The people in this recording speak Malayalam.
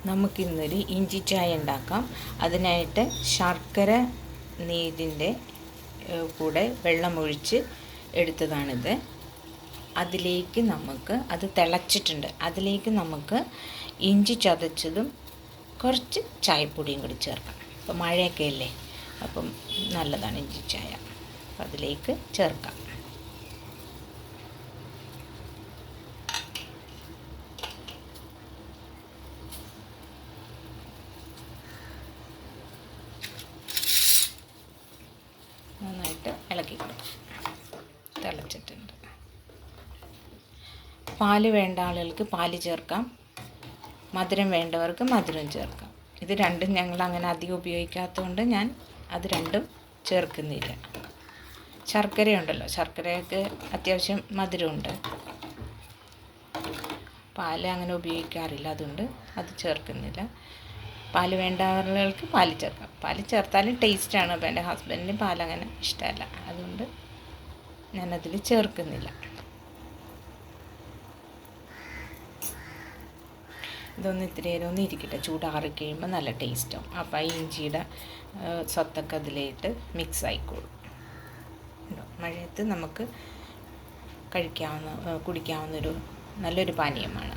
നമുക്കിന്നൊരു ഇഞ്ചി ചായ ഉണ്ടാക്കാം. അതിനായിട്ട് ശർക്കര നീരിൻ്റെ കൂടെ വെള്ളമൊഴിച്ച് എടുത്തതാണിത്. അതിലേക്ക് നമുക്ക് അത് തിളച്ചിട്ടുണ്ട്. അതിലേക്ക് നമുക്ക് ഇഞ്ചി ചതച്ചതും കുറച്ച് ചായപ്പൊടിയും കൂടി ചേർക്കാം. അപ്പോൾ മഴയൊക്കെ അല്ലേ, അപ്പം നല്ലതാണ് ഇഞ്ചി ചായ. അപ്പം അതിലേക്ക് ചേർക്കാം. നന്നായിട്ട് ഇളക്കി കൊടുക്കും. തിളച്ചിട്ടുണ്ട്. പാല് വേണ്ട ആളുകൾക്ക് പാല് ചേർക്കാം, മധുരം വേണ്ടവർക്ക് മധുരം ചേർക്കാം. ഇത് രണ്ടും ഞങ്ങൾ അങ്ങനെ അധികം ഉപയോഗിക്കാത്തതുകൊണ്ട് ഞാൻ അത് രണ്ടും ചേർക്കുന്നില്ല. ശർക്കരയുണ്ടല്ലോ, ശർക്കരയൊക്കെ അത്യാവശ്യം മധുരമുണ്ട്. പാല് അങ്ങനെ ഉപയോഗിക്കാറില്ല, അതുകൊണ്ട് അത് ചേർക്കുന്നില്ല. പാല് വേണ്ട ആളുകൾക്ക് പാല് ചേർക്കാം. പാല് ചേർത്താലും ടേസ്റ്റാണ്. അപ്പോൾ എൻ്റെ ഹസ്ബൻഡിന് പാലങ്ങനെ ഇഷ്ടമല്ല, അതുകൊണ്ട് ഞാനതിൽ ചേർക്കുന്നില്ല. ഇതൊന്ന് ഇത്തിരി നേരം ഒന്ന് ഇരിക്കട്ടെ. ചൂടാറി കഴിയുമ്പോൾ നല്ല ടേസ്റ്റാവും. അപ്പോൾ ഈ ഇഞ്ചിയുടെ സ്വത്തൊക്കെ അതിലേക്ക് മിക്സ് ആയിക്കോളും. മഴയത്ത് നമുക്ക് കുടിക്കാവുന്നൊരു നല്ലൊരു പാനീയമാണ്.